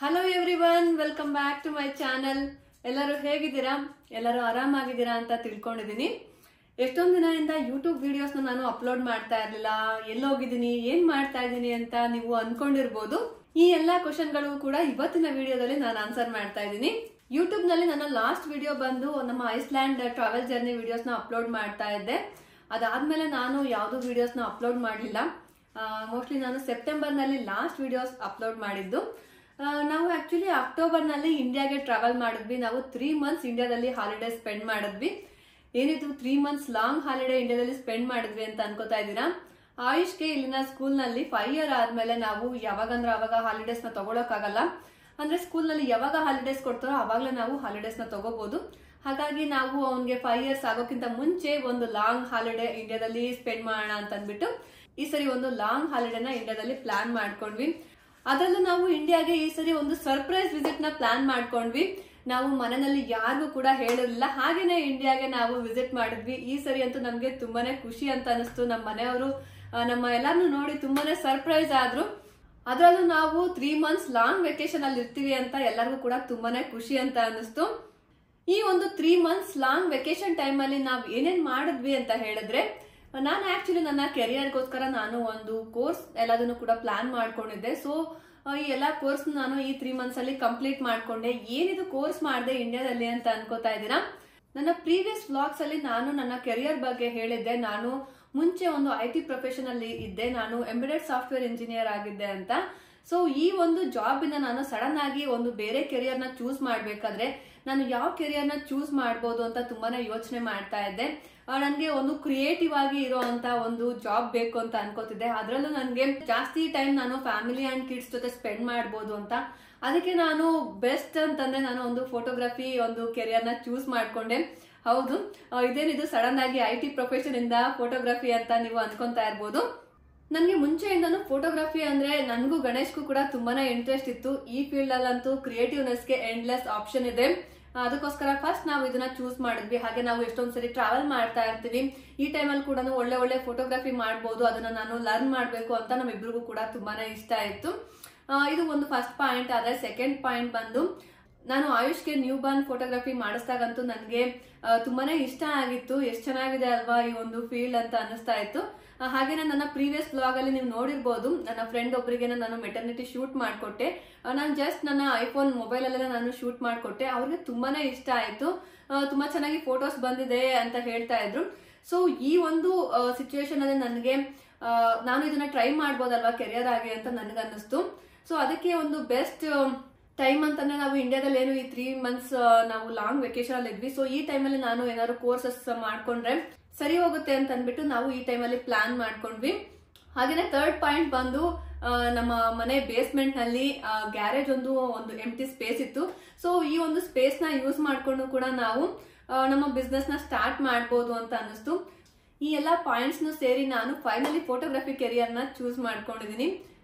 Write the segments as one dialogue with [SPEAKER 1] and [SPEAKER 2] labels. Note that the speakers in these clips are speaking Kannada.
[SPEAKER 1] Hello everyone, welcome back to my channel. ಎಲ್ಲರೂ ಹೇಗಿದ್ದೀರಾ? ಎಲ್ಲರೂ ಆರಾಮಾಗಿದ್ದೀರಾ ಅಂತ ತಿಳ್ಕೊಂಡಿದ್ದೀನಿ. ಎಷ್ಟೊಂದು ದಿನದಿಂದ ಯೂಟ್ಯೂಬ್ ವಿಡಿಯೋಸ್ನ ನಾನು ಅಪ್ಲೋಡ್ ಮಾಡ್ತಾ ಇರಲಿಲ್ಲ. ಎಲ್ಲೋಗಿದ್ದೀನಿ, ಏನ್ ಮಾಡ್ತಾ ಇದ್ದೀನಿ ಅಂತ ನೀವು ಅನ್ಕೊಂಡಿರ್ಬೋದು. ಈ ಎಲ್ಲಾ ಕ್ವಶನ್ಗಳು ಕೂಡ ಇವತ್ತಿನ ವಿಡಿಯೋದಲ್ಲಿ ನಾನು ಆನ್ಸರ್ ಮಾಡ್ತಾ ಇದ್ದೀನಿ. ಯೂಟ್ಯೂಬ್ ನಲ್ಲಿ ನನ್ನ ಲಾಸ್ಟ್ ವಿಡಿಯೋ ಬಂದು ನಮ್ಮ ಐಸ್ಲ್ಯಾಂಡ್ ಟ್ರಾವೆಲ್ ಜರ್ನಿ ವಿಡಿಯೋಸ್ನ ಅಪ್ಲೋಡ್ ಮಾಡ್ತಾ ಇದ್ದೆ. ಅದಾದ್ಮೇಲೆ ನಾನು ಯಾವ್ದು ವಿಡಿಯೋಸ್ನ ಅಪ್ಲೋಡ್ ಮಾಡಲಿಲ್ಲ. ಮೋಸ್ಟ್ಲಿ ನಾನು ಸೆಪ್ಟೆಂಬರ್ ನಲ್ಲಿ ಲಾಸ್ಟ್ ವಿಡಿಯೋಸ್ ಅಪ್ಲೋಡ್ ಮಾಡಿದ್ದು. ನಾವು ಆಕ್ಚುಲಿ ಅಕ್ಟೋಬರ್ ನಲ್ಲಿ ಇಂಡಿಯಾಗೆ ಟ್ರಾವೆಲ್ ಮಾಡಿದ್ವಿ. ನಾವು 3 months ಇಂಡಿಯಾದಲ್ಲಿ ಹಾಲಿಡೇ ಸ್ಪೆಂಡ್ ಮಾಡಿದ್ವಿ. ಏನಿದು 3 months ಲಾಂಗ್ ಹಾಲಿಡೇ ಇಂಡಿಯಾದಲ್ಲಿ ಸ್ಪೆಂಡ್ ಮಾಡಿದ್ವಿ ಅಂತ ಅನ್ಕೋತಾ ಇದ್ದೀರಾ? ಆಯುಷ್ಗೆ ಇಲ್ಲಿನ ಸ್ಕೂಲ್ ನಲ್ಲಿ 5 year ಆದ್ಮೇಲೆ ನಾವು ಯಾವಾಗಂದ್ರೆ ಅವಾಗ ಹಾಲಿಡೇಸ್ ನ ತಗೊಳಕ್ಕಾಗಲ್ಲ. ಅಂದ್ರೆ ಸ್ಕೂಲ್ ನಲ್ಲಿ ಯಾವಾಗ ಹಾಲಿಡೇಸ್ ಕೊಡ್ತಾರೋ ಅವಾಗಲೇ ನಾವು ಹಾಲಿಡೇಸ್ ನ ತಗೋಬಹುದು. ಹಾಗಾಗಿ ನಾವು ಅವನ್ಗೆ 5 years ಆಗೋಕ್ಕಿಂತ ಮುಂಚೆ ಒಂದು ಲಾಂಗ್ ಹಾಲಿಡೇ ಇಂಡಿಯಾದಲ್ಲಿ ಸ್ಪೆಂಡ್ ಮಾಡೋಣ ಅಂತ ಅಂದ್ಬಿಟ್ಟು ಈ ಸರಿ ಒಂದು ಲಾಂಗ್ ಹಾಲಿಡೇನ ಇಂಡಿಯಾದಲ್ಲಿ ಪ್ಲಾನ್ ಮಾಡ್ಕೊಂಡ್ವಿ. ಅದರಲ್ಲೂ ನಾವು ಇಂಡಿಯಾಗೆ ಈ ಸರಿ ಒಂದು ಸರ್ಪ್ರೈಸ್ ವಿಸಿಟ್ ನ ಪ್ಲಾನ್ ಮಾಡ್ಕೊಂಡ್ವಿ. ನಾವು ಮನೆಯಲ್ಲಿ ಯಾರಿಗೂ ಕೂಡ ಹೇಳಿರಲಿಲ್ಲ, ಹಾಗೇನೆ ಇಂಡಿಯಾಗೆ ನಾವು ವಿಸಿಟ್ ಮಾಡಿದ್ವಿ. ಈ ಸರಿ ಅಂತೂ ನಮ್ಗೆ ತುಂಬಾನೇ ಖುಷಿ ಅಂತ ಅನಿಸ್ತು. ನಮ್ಮ ಮನೆಯವರು ನಮ್ಮ ಎಲ್ಲಾರನ್ನು ನೋಡಿ ತುಂಬಾನೇ ಸರ್ಪ್ರೈಸ್ ಆದ್ರು. ಅದರಲ್ಲೂ ನಾವು 3 months ಲಾಂಗ್ ವೆಕೇಶನ್ ಅಲ್ಲಿ ಇರ್ತೀವಿ ಅಂತ ಎಲ್ಲರಿಗೂ ಕೂಡ ತುಂಬಾನೇ ಖುಷಿ ಅಂತ ಅನಿಸ್ತು. ಈ ಒಂದು 3 months ಲಾಂಗ್ ವೆಕೇಶನ್ ಟೈಮ್ ಅಲ್ಲಿ ನಾವ್ ಏನೇನ್ ಮಾಡಿದ್ವಿ ಅಂತ ಹೇಳಿದ್ರೆ, ನಾನು ಆಕ್ಚುಲಿ ನನ್ನ ಕೆರಿಯರ್ಗೋಸ್ಕರ ನಾನು ಒಂದು ಕೋರ್ಸ್ ಎಲ್ಲದನ್ನು ಕೂಡ ಪ್ಲಾನ್ ಮಾಡ್ಕೊಂಡಿದ್ದೆ. ಸೊ ಈ ಎಲ್ಲಾ ಕೋರ್ಸ್ ನಾನು ಈ 3 months ಅಲ್ಲಿ ಕಂಪ್ಲೀಟ್ ಮಾಡ್ಕೊಂಡೆ. ಏನಿದು ಕೋರ್ಸ್ ಮಾಡಿದೆ ಇಂಡಿಯಾದಲ್ಲಿ ಅಂತ ಅನ್ಕೋತಾ ಇದ್ದೀರಾ? ನನ್ನ ಪ್ರೀವಿಯಸ್ ವ್ಲಾಗ್ಸ್ ಅಲ್ಲಿ ನಾನು ನನ್ನ ಕೆರಿಯರ್ ಬಗ್ಗೆ ಹೇಳಿದ್ದೆ. ನಾನು ಮುಂಚೆ ಒಂದು IT ಪ್ರೊಫೆಷನ್ ಅಲ್ಲಿ ಇದ್ದೆ. ನಾನು ಎಂಬೆಡೆಡ್ ಸಾಫ್ಟ್ವೇರ್ ಇಂಜಿನಿಯರ್ ಆಗಿದ್ದೆ ಅಂತ. ಸೊ ಈ ಒಂದು ಜಾಬ್ ಇಂದ ನಾನು ಸಡನ್ ಆಗಿ ಒಂದು ಬೇರೆ ಕೆರಿಯರ್ ನ ಚೂಸ್ ಮಾಡ್ಬೇಕಾದ್ರೆ ನಾನು ಯಾವ ಕೆರಿಯರ್ ನ ಚೂಸ್ ಮಾಡ್ಬೋದು ಅಂತ ತುಂಬಾನೇ ಯೋಚನೆ ಮಾಡ್ತಾ ಇದ್ದೆ. ನನ್ಗೆ ಒಂದು ಕ್ರಿಯೇಟಿವ್ ಆಗಿ ಇರುವಂತ ಒಂದು ಜಾಬ್ ಬೇಕು ಅಂತ ಅನ್ಕೋತಿದ್ದೆ. ಅದ್ರಲ್ಲೂ ನನ್ಗೆ ಜಾಸ್ತಿ ಟೈಮ್ ನಾನು ಫ್ಯಾಮಿಲಿ ಅಂಡ್ ಕಿಡ್ಸ್ ಜೊತೆ ಸ್ಪೆಂಡ್ ಮಾಡ್ಬೋದು ಅಂತ. ಅದಕ್ಕೆ ನಾನು ಬೆಸ್ಟ್ ಅಂತಂದ್ರೆ ನಾನು ಒಂದು ಫೋಟೋಗ್ರಫಿ ಒಂದು ಕೆರಿಯರ್ ನ ಚೂಸ್ ಮಾಡ್ಕೊಂಡೆ. ಹೌದು, ಇದೇನಿದು ಸಡನ್ ಆಗಿ IT ಪ್ರೊಫೆಷನ್ ಇಂದ ಫೋಟೋಗ್ರಫಿ ಅಂತ ನೀವು ಅನ್ಕೊಂತಾ ಇರ್ಬೋದು. ನನ್ಗೆ ಮುಂಚೆಯಿಂದನೂ ಫೋಟೋಗ್ರಫಿ ಅಂದ್ರೆ ನನಗೂ ಗಣೇಶ್ಗೂ ಕೂಡ ತುಂಬಾನೇ ಇಂಟ್ರೆಸ್ಟ್ ಇತ್ತು. ಈ ಫೀಲ್ಡ್ ಅಲ್ಲಂತೂ ಕ್ರಿಯೇಟಿವ್ನೆಸ್ಗೆ ಎಂಡ್ಲೆಸ್ ಆಪ್ಷನ್ ಇದೆ. ಅದಕ್ಕೋಸ್ಕರ ಫಸ್ಟ್ ನಾವು ಇದನ್ನ ಚೂಸ್ ಮಾಡಿದ್ವಿ. ಹಾಗೆ ನಾವು ಎಷ್ಟೊಂದ್ ಸರಿ ಟ್ರಾವೆಲ್ ಮಾಡ್ತಾ ಇರ್ತೀವಿ. ಈ ಟೈಮಲ್ಲಿ ಕೂಡ ಒಳ್ಳೆ ಫೋಟೋಗ್ರಫಿ ಮಾಡ್ಬೋದು, ಅದನ್ನ ನಾನು ಲರ್ನ್ ಮಾಡ್ಬೇಕು ಅಂತ ನಮ್ಮಿಬ್ರಿಗೂ ಕೂಡ ತುಂಬಾನೇ ಇಷ್ಟ ಇತ್ತು. ಇದು ಒಂದು ಫಸ್ಟ್ ಪಾಯಿಂಟ್. ಆದ್ರೆ ಸೆಕೆಂಡ್ ಪಾಯಿಂಟ್ ಬಂದು, ನಾನು ಆಯುಷ್ಗೆ ನ್ಯೂ ಬಾರ್ನ್ ಫೋಟೋಗ್ರಫಿ ಮಾಡಿಸ್ದಾಗಂತೂ ನನಗೆ ತುಂಬಾನೇ ಇಷ್ಟ ಆಗಿತ್ತು. ಎಷ್ಟು ಚೆನ್ನಾಗಿದೆ ಅಲ್ವಾ ಈ ಒಂದು ಫೀಲ್ಡ್ ಅಂತ ಅನಿಸ್ತಾ ಇತ್ತು. ಹಾಗೇನೆ ನನ್ನ ಪ್ರೀವಿಯಸ್ ಬ್ಲಾಗ್ ಅಲ್ಲಿ ನೀವು ನೋಡಿರ್ಬೋದು, ನನ್ನ ಫ್ರೆಂಡ್ ಒಬ್ಬರಿಗೆ ನಾನು ಮೆಟರ್ನಿಟಿ ಶೂಟ್ ಮಾಡ್ಕೊಟ್ಟೆ. ನಾನು ಜಸ್ಟ್ ನನ್ನ ಐಫೋನ್ ಮೊಬೈಲ್ ಅಲ್ಲೇ ನಾನು ಶೂಟ್ ಮಾಡ್ಕೊಟ್ಟೆ. ಅವ್ರಿಗೆ ತುಂಬಾನೇ ಇಷ್ಟ ಆಯ್ತು. ತುಂಬಾ ಚೆನ್ನಾಗಿ ಫೋಟೋಸ್ ಬಂದಿದೆ ಅಂತ ಹೇಳ್ತಾ ಇದ್ರು. ಸೊ ಈ ಒಂದು ಸಿಚುವೇಶನ್ ಅಲ್ಲಿ ನನಗೆ ನಾನು ಇದನ್ನ ಟ್ರೈ ಮಾಡ್ಬೋದಲ್ವಾ ಕೆರಿಯರ್ ಆಗಿ ಅಂತ ನನಗನ್ನಿಸ್ತು. ಸೊ ಅದಕ್ಕೆ ಒಂದು ಬೆಸ್ಟ್ ಟೈಮ್ ಅಂತಂದ್ರೆ ನಾವು ಇಂಡಿಯಾದಲ್ಲಿ ಏನು ಈ 3 months ನಾವು ಲಾಂಗ್ ವೆಕೇಶನ್ ಅಲ್ಲಿ ಇದ್ವಿ. ಸೊ ಈ ಟೈಮಲ್ಲಿ ನಾನು ಏನಾದ್ರು ಕೋರ್ಸಸ್ ಮಾಡ್ಕೊಂಡ್ರೆ ಸರಿ ಹೋಗುತ್ತೆ ಅಂತ ಅಂದ್ಬಿಟ್ಟು ನಾವು ಈ ಟೈಮಲ್ಲಿ ಪ್ಲಾನ್ ಮಾಡ್ಕೊಂಡ್ವಿ. ಹಾಗೇನೆ ಥರ್ಡ್ ಪಾಯಿಂಟ್ ಬಂದು, ನಮ್ಮ ಮನೆ ಬೇಸ್ಮೆಂಟ್ ನಲ್ಲಿ ಗ್ಯಾರೇಜ್ ಒಂದು ಎಂಟಿ ಸ್ಪೇಸ್ ಇತ್ತು. ಸೊ ಈ ಒಂದು ಸ್ಪೇಸ್ ನ ಯೂಸ್ ಮಾಡ್ಕೊಂಡು ಕೂಡ ನಾವು ನಮ್ಮ ಬಿಸ್ನೆಸ್ ನ ಸ್ಟಾರ್ಟ್ ಮಾಡ್ಬೋದು ಅಂತ ಅನಿಸ್ತು. ಈ ಎಲ್ಲಾ ಪಾಯಿಂಟ್ಸ್ ನು ಸೇರಿ ನಾನು ಫೈನಲಿ ಫೋಟೋಗ್ರಫಿ ಕೆರಿಯರ್ ನ ಚೂಸ್ ಮಾಡ್ಕೊಂಡಿದೀನಿ.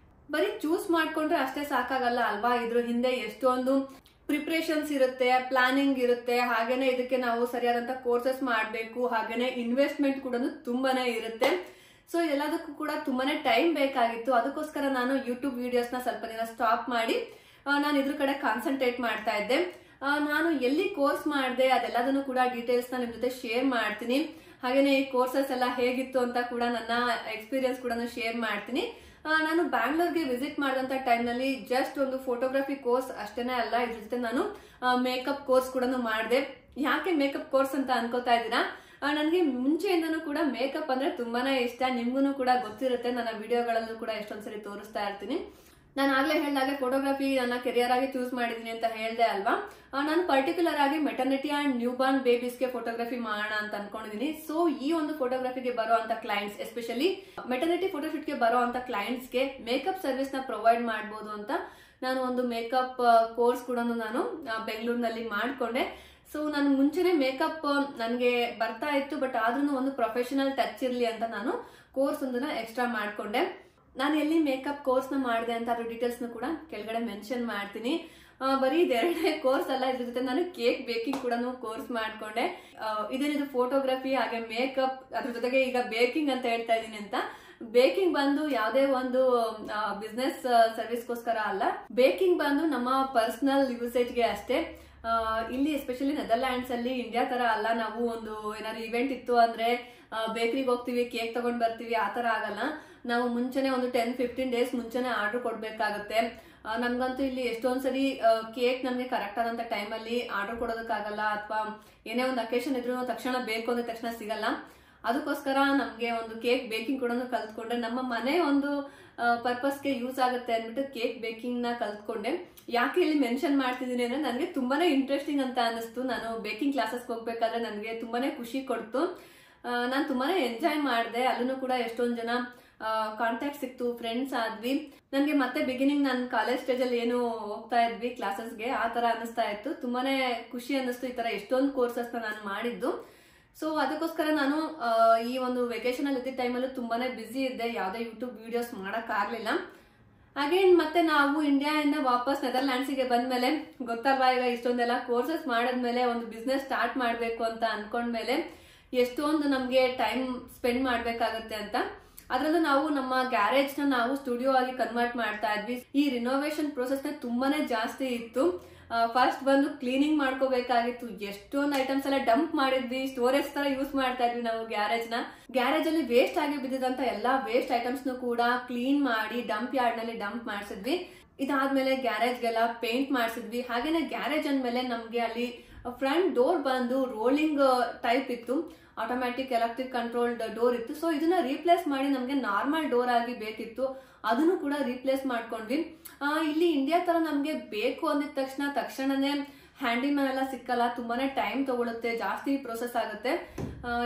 [SPEAKER 1] ಬರೀ ಚೂಸ್ ಮಾಡ್ಕೊಂಡ್ರೆ ಅಷ್ಟೇ ಸಾಕಾಗಲ್ಲ ಅಲ್ವಾ? ಇದ್ರ ಹಿಂದೆ ಎಷ್ಟೊಂದು ಪ್ರಿಪರೇಷನ್ಸ್ ಇರುತ್ತೆ, ಪ್ಲಾನಿಂಗ್ ಇರುತ್ತೆ. ಹಾಗೇನೆ ಇದಕ್ಕೆ ನಾವು ಸರಿಯಾದಂತ ಕೋರ್ಸಸ್ ಮಾಡ್ಬೇಕು. ಹಾಗೇನೆ ಇನ್ವೆಸ್ಟ್ಮೆಂಟ್ ಕೂಡ ತುಂಬಾನೇ ಇರುತ್ತೆ. ಸೊ ಎಲ್ಲದಕ್ಕೂ ಕೂಡ ತುಂಬಾನೇ ಟೈಮ್ ಬೇಕಾಗಿತ್ತು. ಅದಕ್ಕೋಸ್ಕರ ನಾನು ಯೂಟ್ಯೂಬ್ ವಿಡಿಯೋಸ್ ನ ಸ್ವಲ್ಪ ದಿನ ಸ್ಟಾಪ್ ಮಾಡಿ ನಾನು ಇದ್ರ ಕಡೆ ಕಾನ್ಸಂಟ್ರೇಟ್ ಮಾಡ್ತಾ ಇದ್ದೆ. ನಾನು ಎಲ್ಲಿ ಕೋರ್ಸ್ ಮಾಡಿದೆ ಅದೆಲ್ಲದನ್ನು ಕೂಡ ಡೀಟೇಲ್ಸ್ ನ ನಿಮ್ ಜೊತೆ ಶೇರ್ ಮಾಡ್ತೀನಿ. ಹಾಗೇನೆ ಈ ಕೋರ್ಸಸ್ ಎಲ್ಲ ಹೇಗಿತ್ತು ಅಂತ ಕೂಡ ನನ್ನ ಎಕ್ಸ್ಪೀರಿಯನ್ಸ್ ಕೂಡ ಶೇರ್ ಮಾಡ್ತೀನಿ. ನಾನು ಬ್ಯಾಂಗ್ಳೂರ್ಗೆ ವಿಸಿಟ್ ಮಾಡಿದಂತ ಟೈಮ್ ನಲ್ಲಿ ಜಸ್ಟ್ ಒಂದು ಫೋಟೋಗ್ರಫಿ ಕೋರ್ಸ್ ಅಷ್ಟೇನೆ ಅಲ್ಲ, ಇದ್ರ ಜೊತೆ ನಾನು ಮೇಕಪ್ ಕೋರ್ಸ್ ಕೂಡ ಮಾಡಿದೆ. ಯಾಕೆ ಮೇಕಪ್ ಕೋರ್ಸ್ ಅಂತ ಅನ್ಕೋತಾ ಇದ್ದೀರಾ? ನನಗೆ ಮುಂಚೆಯಿಂದನೂ ಕೂಡ ಮೇಕಪ್ ಅಂದ್ರೆ ತುಂಬಾನೇ ಇಷ್ಟ. ನಿಮ್ಗೂ ಕೂಡ ಗೊತ್ತಿರುತ್ತೆ, ನನ್ನ ವಿಡಿಯೋಗಳಲ್ಲೂ ಕೂಡ ಎಷ್ಟೊಂದ್ಸರಿ ತೋರಿಸ್ತಾ ಇರ್ತೀನಿ. ನಾನು ಆಗ್ಲೇ ಹೇಳಿದಾಗೆ ಫೋಟೋಗ್ರಫಿ ನನ್ನ ಕೆರಿಯರ್ ಆಗಿ ಚೂಸ್ ಮಾಡಿದೀನಿ ಅಂತ ಹೇಳ್ದೆ ಅಲ್ವಾ? ನಾನು ಪರ್ಟಿಕ್ಯುಲರ್ ಆಗಿ ಮೆಟರ್ನಿಟಿ ಅಂಡ್ ನ್ಯೂ ಬಾರ್ನ್ ಬೇಬೀಸ್ಗೆ ಫೋಟೋಗ್ರಫಿ ಮಾಡೋಣ ಅಂತ ಅನ್ಕೊಂಡಿದೀನಿ. ಸೊ ಈ ಒಂದು ಫೋಟೋಗ್ರಫಿಗೆ ಬರೋ ಅಂತ ಕ್ಲೈಂಟ್ಸ್, ಎಸ್ಪೆಷಲಿ ಮೆಟರ್ನಿಟಿ ಫೋಟೋಶೂಟ್ಗೆ ಬರೋ ಅಂತ ಕ್ಲೈಂಟ್ಸ್ಗೆ ಮೇಕಪ್ ಸರ್ವಿಸ್ ನ ಪ್ರೊವೈಡ್ ಮಾಡಬಹುದು ಅಂತ ನಾನು ಒಂದು ಮೇಕಪ್ ಕೋರ್ಸ್ ಕೂಡ ನಾನು ಬೆಂಗಳೂರಿನಲ್ಲಿ ಮಾಡ್ಕೊಂಡೆ. ಸೊ ನಾನು ಮುಂಚೆನೆ ಮೇಕಪ್ ನನಗೆ ಬರ್ತಾ ಇತ್ತು, ಬಟ್ ಆದ್ರೂ ಒಂದು ಪ್ರೊಫೆಷನಲ್ ಟಚ್ ಇರ್ಲಿ ಅಂತ ನಾನು ಕೋರ್ಸ್ ಒಂದನ್ನ ಎಕ್ಸ್ಟ್ರಾ ಮಾಡ್ಕೊಂಡೆ. ನಾನು ಎಲ್ಲಿ ಮೇಕಪ್ ಕೋರ್ಸ್ ನ ಮಾಡಿದೆ ಅಂತ ಅದ್ರ ಡೀಟೇಲ್ಸ್ ಕೂಡ ಕೆಳಗಡೆ ಮೆನ್ಷನ್ ಮಾಡ್ತೀನಿ. ಬರೀ ಇದೆರಡನೇ ಕೋರ್ಸ್ ಅಲ್ಲ, ಇದ್ರ ಜೊತೆ ನಾನು ಕೇಕ್ ಬೇಕಿಂಗ್ ಕೂಡ ಕೋರ್ಸ್ ಮಾಡ್ಕೊಂಡೆ. ಇದೇನಿದು ಫೋಟೋಗ್ರಫಿ ಹಾಗೆ ಮೇಕಪ್, ಅದ್ರ ಜೊತೆಗೆ ಈಗ ಬೇಕಿಂಗ್ ಅಂತ ಹೇಳ್ತಾ ಇದೀನಿ ಅಂತ ಬೇಕಿಂಗ್ ಬಂದು ಯಾವುದೇ ಒಂದು ಬಿಸ್ನೆಸ್ ಸರ್ವಿಸ್ಗೋಸ್ಕರ ಅಲ್ಲ, ಬೇಕಿಂಗ್ ಬಂದು ನಮ್ಮ ಪರ್ಸನಲ್ ಯೂಸೇಜ್ಗೆ ಅಷ್ಟೇ. ಇಲ್ಲಿ ಎಸ್ಪೆಷಲಿ ನೆದರ್ಲ್ಯಾಂಡ್ಸ್ ಅಲ್ಲಿ ಇಂಡಿಯಾ ತರ ಅಲ್ಲ. ನಾವು ಒಂದು ಏನಾದ್ರು ಇವೆಂಟ್ ಇತ್ತು ಅಂದ್ರೆ ಬೇಕರಿಗೆ ಹೋಗ್ತೀವಿ, ಕೇಕ್ ತಗೊಂಡ್ ಬರ್ತೀವಿ, ಆ ತರ ಆಗಲ್ಲ. ನಾವು ಮುಂಚೆನೆ ಒಂದು 10-15 ಡೇಸ್ ಮುಂಚೆನೆ ಆರ್ಡರ್ ಕೊಡ್ಬೇಕಾಗುತ್ತೆ. ನಮ್ಗಂತೂ ಇಲ್ಲಿ ಎಷ್ಟೊಂದ್ಸರಿ ಕೇಕ್ ನಮ್ಗೆ ಕರೆಕ್ಟ್ ಆದಂತ ಟೈಮಲ್ಲಿ ಆರ್ಡರ್ ಕೊಡೋದಕ್ಕಾಗಲ್ಲ, ಅಥವಾ ಏನೇ ಒಂದು ಅಕೇಶನ್ ಇದ್ರು ತಕ್ಷಣ ಬೇಕು ಅಂದ್ರೆ ತಕ್ಷಣ ಸಿಗಲ್ಲ. ಅದಕ್ಕೋಸ್ಕರ ನಮ್ಗೆ ಒಂದು ಕೇಕ್ ಬೇಕಿಂಗ್ ಕೂಡ ಕಲ್ತ್ಕೊಂಡ್ರೆ ನಮ್ಮ ಮನೆ ಒಂದು ಪರ್ಪಸ್ಗೆ ಯೂಸ್ ಆಗುತ್ತೆ ಅಂದ್ಬಿಟ್ಟು ಕೇಕ್ ಬೇಕಿಂಗ್ ನ ಕಲ್ತ್ಕೊಂಡೆ. ಯಾಕೆ ಇಲ್ಲಿ ಮೆನ್ಷನ್ ಮಾಡ್ತಿದ್ದೀನಿ ಅಂದ್ರೆ ನನಗೆ ತುಂಬಾನೇ ಇಂಟ್ರೆಸ್ಟಿಂಗ್ ಅಂತ ಅನಿಸ್ತು. ನಾನು ಬೇಕಿಂಗ್ ಕ್ಲಾಸಸ್ ಹೋಗ್ಬೇಕಾದ್ರೆ ನನಗೆ ತುಂಬಾನೇ ಖುಷಿ ಕೊಡ್ತು. ನಾನು ತುಂಬಾನೇ ಎಂಜಾಯ್ ಮಾಡಿದೆ. ಅಲ್ಲೂ ಕೂಡ ಎಷ್ಟೊಂದು ಜನ ಕಾಂಟ್ಯಾಕ್ಟ್ ಸಿಕ್ತು, ಫ್ರೆಂಡ್ಸ್ ಆದ್ವಿ. ನನಗೆ ಮತ್ತೆ ಬಿಗಿನಿಂಗ್ ನಾನು ಕಾಲೇಜ್ ಸ್ಟೇಜ್ ಅಲ್ಲಿ ಏನು ಹೋಗ್ತಾ ಇದ್ವಿ ಕ್ಲಾಸಸ್ಗೆ, ಆ ತರ ಅನಿಸ್ತಾ ಇತ್ತು. ತುಂಬಾನೇ ಖುಷಿ ಅನ್ನಿಸ್ತು ಈ ತರ ಎಷ್ಟೊಂದು ಕೋರ್ಸಸ್ ನಾನು ಮಾಡಿದ್ದು. ಸೊ ಅದಕ್ಕೋಸ್ಕರ ನಾನು ಈ ಒಂದು ವೆಕೇಶನ್ ಅಲ್ಲಿ ಇದ್ದ ಟೈಮಲ್ಲೂ ತುಂಬಾನೇ ಬ್ಯುಸಿ ಇದ್ದೆ, ಯಾವುದೇ ಯೂಟ್ಯೂಬ್ ವಿಡಿಯೋಸ್ ಮಾಡಕ್ ಆಗ್ಲಿಲ್ಲ. ಅಗೇನ್ ಮತ್ತೆ ನಾವು ಇಂಡಿಯಾದಿಂದ ವಾಪಸ್ ನೆದರ್ಲ್ಯಾಂಡ್ಸಿಗೆ ಬಂದ್ಮೇಲೆ ಗೊತ್ತಲ್ವಾ, ಈಗ ಇಷ್ಟೊಂದೆಲ್ಲ ಕೋರ್ಸಸ್ ಮಾಡಿದ್ಮೇಲೆ ಒಂದು ಬಿಸ್ನೆಸ್ ಸ್ಟಾರ್ಟ್ ಮಾಡ್ಬೇಕು ಅಂತ ಅನ್ಕೊಂಡ್ಮೇಲೆ ಎಷ್ಟೊಂದು ನಮ್ಗೆ ಟೈಮ್ ಸ್ಪೆಂಡ್ ಮಾಡ್ಬೇಕಾಗತ್ತೆ ಅಂತ. ಅದ್ರಲ್ಲೂ ನಾವು ನಮ್ಮ ಗ್ಯಾರೇಜ್ ನ ನಾವು ಸ್ಟುಡಿಯೋ ಆಗಿ ಕನ್ವರ್ಟ್ ಮಾಡ್ತಾ ಇದ್ವಿ. ಈ ರಿನೋವೇಷನ್ ಪ್ರೋಸೆಸ್ ನ ತುಂಬಾನೇ ಜಾಸ್ತಿ ಇತ್ತು. ಫಸ್ಟ್ ಬಂದು ಕ್ಲೀನಿಂಗ್ ಮಾಡ್ಕೋಬೇಕಾಗಿತ್ತು. ಎಷ್ಟೊಂದು ಐಟಮ್ಸ್ ಎಲ್ಲ ಡಂಪ್ ಮಾಡಿದ್ವಿ, ಸ್ಟೋರೇಜ್ ತರ ಯೂಸ್ ಮಾಡ್ತಾ ಇದ್ವಿ ನಾವು ಗ್ಯಾರೇಜ್ ಅಲ್ಲಿ ವೇಸ್ಟ್ ಆಗಿ ಬಿದ್ದಿದಂತ ಎಲ್ಲಾ ವೇಸ್ಟ್ ಐಟಮ್ಸ್ ಕೂಡ ಕ್ಲೀನ್ ಮಾಡಿ ಡಂಪ್ ಯಾರ್ಡ್ ನಲ್ಲಿ ಡಂಪ್ ಮಾಡಿಸಿದ್ವಿ. ಇದಾದ್ಮೇಲೆ ಗ್ಯಾರೇಜ್ಗೆಲ್ಲ ಪೇಂಟ್ ಮಾಡಿಸಿದ್ವಿ. ಹಾಗೇನೆ ಗ್ಯಾರೇಜ್ ಅಂದ್ಮೇಲೆ ನಮ್ಗೆ ಅಲ್ಲಿ ಫ್ರಂಟ್ ಡೋರ್ ಬಂದು ರೋಲಿಂಗ್ ಟೈಪ್ ಇತ್ತು, ಆಟೋಮ್ಯಾಟಿಕ್ ಎಲೆಕ್ಟ್ರಿಕ್ ಕಂಟ್ರೋಲ್ಡ್ ಡೋರ್ ಇತ್ತು. ಸೊ ಇದನ್ನ ರೀಪ್ಲೇಸ್ ಮಾಡಿ ನಮ್ಗೆ ನಾರ್ಮಲ್ ಡೋರ್ ಆಗಿ ಬೇಕಿತ್ತು, ಅದನ್ನು ಕೂಡ ರೀಪ್ಲೇಸ್ ಮಾಡ್ಕೊಂಡ್ವಿ. ಇಲ್ಲಿ ಇಂಡಿಯಾ ತರ ನಮ್ಗೆ ಬೇಕು ಅಂದಿದ ತಕ್ಷಣನೇ ಹ್ಯಾಂಡಿಮ್ಯಾನ್ ಎಲ್ಲ ಸಿಕ್ಕಲ್ಲ, ತುಂಬಾನೇ ಟೈಮ್ ತಗೊಳುತ್ತೆ, ಜಾಸ್ತಿ ಪ್ರೊಸೆಸ್ ಆಗುತ್ತೆ.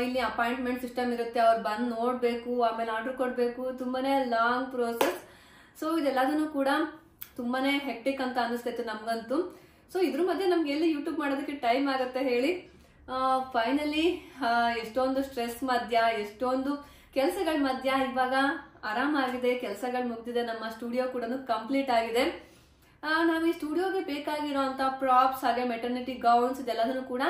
[SPEAKER 1] ಇಲ್ಲಿ ಅಪಾಯಿಂಟ್ಮೆಂಟ್ ಸಿಸ್ಟಮ್ ಇರುತ್ತೆ, ಅವ್ರು ಬಂದು ನೋಡ್ಬೇಕು, ಆಮೇಲೆ ಆರ್ಡರ್ ಕೊಡ್ಬೇಕು, ತುಂಬಾನೇ ಲಾಂಗ್ ಪ್ರೋಸೆಸ್. ಸೊ ಇದೆಲ್ಲದನ್ನು ಕೂಡ ತುಂಬಾನೇ ಹೆಕ್ಟಿಕ್ ಅಂತ ಅನಿಸ್ತಿತ್ತು ನಮ್ಗಂತೂ. ಸೊ ಇದ್ರ ಮಧ್ಯೆ ನಮ್ಗೆ ಎಲ್ಲಿ ಯೂಟ್ಯೂಬ್ ಮಾಡೋದಕ್ಕೆ ಟೈಮ್ ಆಗುತ್ತೆ ಹೇಳಿ. ಫೈನಲಿ ಎಷ್ಟೊಂದು ಸ್ಟ್ರೆಸ್ ಮಧ್ಯ, ಎಷ್ಟೊಂದು ಕೆಲಸಗಳ ಮಧ್ಯ ಇವಾಗ ಆರಾಮಾಗಿದೆ, ಕೆಲಸಗಳು ಮುಗ್ದಿದೆ, ನಮ್ಮ ಸ್ಟುಡಿಯೋ ಕೂಡ ಕಂಪ್ಲೀಟ್ ಆಗಿದೆ. ನಾವು ಈ ಸ್ಟುಡಿಯೋಗೆ ಬೇಕಾಗಿರೋಂತ ಪ್ರಾಪ್ಸ್ ಹಾಗೆ ಮೆಟರ್ನಿಟಿ ಗೌನ್ಸ್ ಇದೆಲ್ಲದನ್ನು ಕೂಡ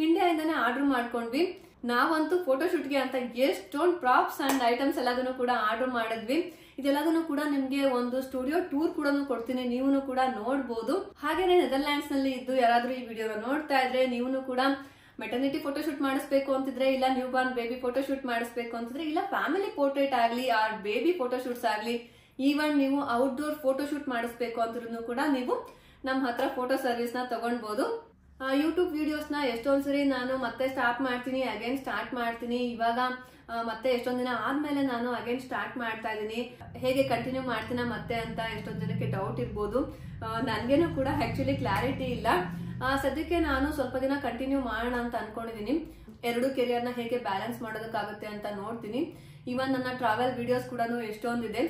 [SPEAKER 1] ಇಂಡಿಯಾದಿಂದಾನೇ ಆರ್ಡರ್ ಮಾಡ್ಕೊಂಡ್ವಿ. ನಾವಂತೂ ಫೋಟೋಶೂಟ್ಗೆ ಅಂತ ಎಷ್ಟೊಂದು ಪ್ರಾಪ್ಸ್ ಅಂಡ್ ಐಟಮ್ಸ್ ಎಲ್ಲದನ್ನು ಕೂಡ ಆರ್ಡರ್ ಮಾಡಿದ್ವಿ. ಇದೆಲ್ಲದನ್ನು ಕೂಡ ನಿಮ್ಗೆ ಒಂದು ಸ್ಟುಡಿಯೋ ಟೂರ್ ಕೂಡ ಕೊಡ್ತೀನಿ, ನೀವು ಕೂಡ ನೋಡ್ಬೋದು. ಹಾಗೇನೆ ನೆದರ್ಲ್ಯಾಂಡ್ಸ್ ನಲ್ಲಿ ಇದ್ದು ಯಾರಾದ್ರೂ ಈ ವಿಡಿಯೋ ನೋಡ್ತಾ ಇದ್ರೆ ನೀವು ಕೂಡ ಮೆಟರ್ನಿಟಿ ಫೋಟೋಶೂಟ್ ಮಾಡಿಸ್ಬೇಕು ಅಂತಿದ್ರೆ, ಇಲ್ಲ ನ್ಯೂ ಬಾರ್ನ್ ಬೇಬಿ ಫೋಟೋಶೂಟ್ ಮಾಡಿಸ್ಬೇಕು ಅಂತಿದ್ರೆ, ಇಲ್ಲ ಫ್ಯಾಮಿಲಿ ಪೋರ್ಟ್ರೇಟ್ ಆಗ್ಲಿ ಆರ್ ಬೇಬಿ ಫೋಟೋಶೂಟ್ಸ್ ಆಗ್ಲಿ, ಈವನ್ ನೀವು ಔಟ್ಡೋರ್ ಫೋಟೋಶೂಟ್ ಮಾಡಿಸ್ಬೇಕು ಅಂದ್ರೂ ಕೂಡ ನೀವು ನಮ್ಮ ಹತ್ರ ಫೋಟೋ ಸರ್ವಿಸ್ ನ ತಗೊಳ್ಬಹುದು. ಯೂಟ್ಯೂಬ್ ವಿಡಿಯೋಸ್ ನ ಎಷ್ಟೊಂದ್ಸರಿ ನಾನು ಮತ್ತೆ ಸ್ಟಾರ್ಟ್ ಮಾಡ್ತೀನಿ, ಅಗೇನ್ ಸ್ಟಾರ್ಟ್ ಮಾಡ್ತೀನಿ. ಇವಾಗ ಮತ್ತೆ ಎಷ್ಟೊಂದ್ ದಿನ ಆದ್ಮೇಲೆ ನಾನು ಅಗೇನ್ ಸ್ಟಾರ್ಟ್ ಮಾಡ್ತಾ ಇದ್ದೀನಿ. ಹೇಗೆ ಕಂಟಿನ್ಯೂ ಮಾಡ್ತೀನ ಮತ್ತೆ ಅಂತ ಎಷ್ಟೊಂದ್ ಜನಕ್ಕೆ ಡೌಟ್ ಇರ್ಬೋದು. ನನ್ಗೇನು ಕೂಡ ಆಕ್ಚುಲಿ ಕ್ಲಾರಿಟಿ ಇಲ್ಲ. ಸದ್ಯಕ್ಕೆ ನಾನು ಸ್ವಲ್ಪ ದಿನ ಕಂಟಿನ್ಯೂ ಮಾಡೋಣ ಅಂತ ಅನ್ಕೊಂಡಿದೀನಿ. ಎರಡು ಕೆರಿಯರ್ನ ಹೇಗೆ ಬ್ಯಾಲೆನ್ಸ್ ಮಾಡೋದಕ್ಕಾಗುತ್ತೆ ಅಂತ ನೋಡ್ತೀನಿ. ಇವನ್ ನನ್ನ ಟ್ರಾವೆಲ್ ವಿಡಿಯೋಸ್ ಕೂಡ ಎಷ್ಟೊಂದಿದೆ.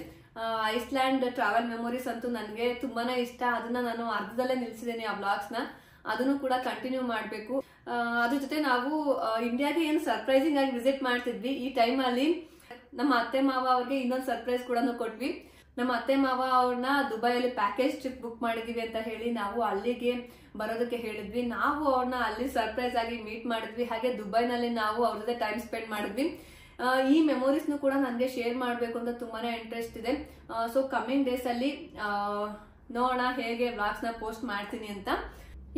[SPEAKER 1] ಐಸ್ಲ್ಯಾಂಡ್ ಟ್ರಾವೆಲ್ ಮೆಮೊರೀಸ್ ಅಂತೂ ನನಗೆ ತುಂಬಾನೇ ಇಷ್ಟ. ಅದನ್ನ ನಾನು ಅರ್ಧದಲ್ಲೇ ನಿಲ್ಸಿದ್ದೀನಿ ಆ ವ್ಲಾಗ್ಸ್ ನ. ಅದನ್ನು ಕೂಡ ಕಂಟಿನ್ಯೂ ಮಾಡ್ಬೇಕು. ಅದ್ರ ಜೊತೆ ನಾವು ಇಂಡಿಯಾಗೆ ಏನು ಸರ್ಪ್ರೈಸಿಂಗ್ ಆಗಿ ವಿಸಿಟ್ ಮಾಡ್ತಿದ್ವಿ, ಈ ಟೈಮ್ ಅಲ್ಲಿ ನಮ್ಮ ಅತ್ತೆ ಮಾವ ಅವ್ರಿಗೆ ಇನ್ನೊಂದು ಸರ್ಪ್ರೈಸ್ ಕೂಡ ಕೊಟ್ವಿ. ನಮ್ಮ ಅತ್ತೆ ಮಾವ ಅವ್ರನ್ನ ದುಬೈಯಲ್ಲಿ ಪ್ಯಾಕೇಜ್ ಟ್ರಿಪ್ ಬುಕ್ ಮಾಡಿದೀವಿ ಅಂತ ಹೇಳಿ ನಾವು ಅಲ್ಲಿಗೆ ಬರೋದಕ್ಕೆ ಹೇಳಿದ್ವಿ. ನಾವು ಅವ್ರನ್ನ ಅಲ್ಲಿ ಸರ್ಪ್ರೈಸ್ ಆಗಿ ಮೀಟ್ ಮಾಡಿದ್ವಿ. ಹಾಗೆ ದುಬೈನಲ್ಲಿ ನಾವು ಅವ್ರ ಜೊತೆ ಟೈಮ್ ಸ್ಪೆಂಡ್ ಮಾಡಿದ್ವಿ. ಈ ಮೆಮೊರೀಸ್ನು ಕೂಡ ನನಗೆ ಶೇರ್ ಮಾಡಬೇಕು ಅಂತ ತುಂಬಾನೇ ಇಂಟ್ರೆಸ್ಟ್ ಇದೆ. ಸೊ ಕಮ್ಮಿಂಗ್ ಡೇಸ್ ಅಲ್ಲಿ ನೋಡೋಣ ಹೇಗೆ ವ್ಲಾಗ್ಸ್ ನ ಪೋಸ್ಟ್ ಮಾಡ್ತೀನಿ ಅಂತ.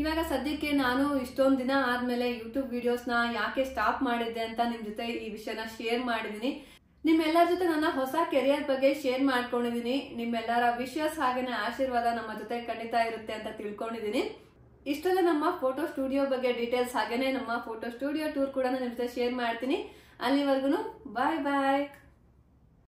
[SPEAKER 1] ಇವಾಗ ಸದ್ಯಕ್ಕೆ ನಾನು ಇಷ್ಟೊಂದು ದಿನ ಆದ್ಮೇಲೆ ಯೂಟ್ಯೂಬ್ ವಿಡಿಯೋಸ್ ನ ಯಾಕೆ ಸ್ಟಾಪ್ ಮಾಡಿದ್ದೆ ಅಂತ ನಿಮ್ ಜೊತೆ ಈ ವಿಷಯನ ಶೇರ್ ಮಾಡಿದೀನಿ. ನಿಮ್ಮೆಲ್ಲರ ಜೊತೆ ನನ್ನ ಹೊಸ ಕೆರಿಯರ್ ಬಗ್ಗೆ ಶೇರ್ ಮಾಡ್ಕೊಂಡಿದೀನಿ. ನಿಮ್ಮೆಲ್ಲರ ವಿಶಸ್ ಹಾಗೇನೆ ಆಶೀರ್ವಾದ ನಮ್ಮ ಜೊತೆ ಖಂಡಿತ ಇರುತ್ತೆ ಅಂತ ತಿಳ್ಕೊಂಡಿದೀನಿ. ಇಷ್ಟೆಲ್ಲ ನಮ್ಮ ಫೋಟೋ ಸ್ಟುಡಿಯೋ ಬಗ್ಗೆ ಡೀಟೇಲ್ಸ್ ಹಾಗೇನೆ ನಮ್ಮ ಫೋಟೋ ಸ್ಟುಡಿಯೋ ಟೂರ್ ಕೂಡ ನಿಮ್ ಜೊತೆ ಶೇರ್ ಮಾಡ್ತೀನಿ. ಅಲ್ಲಿವರೆಗೂ ಬಾಯ್ ಬಾಯ್.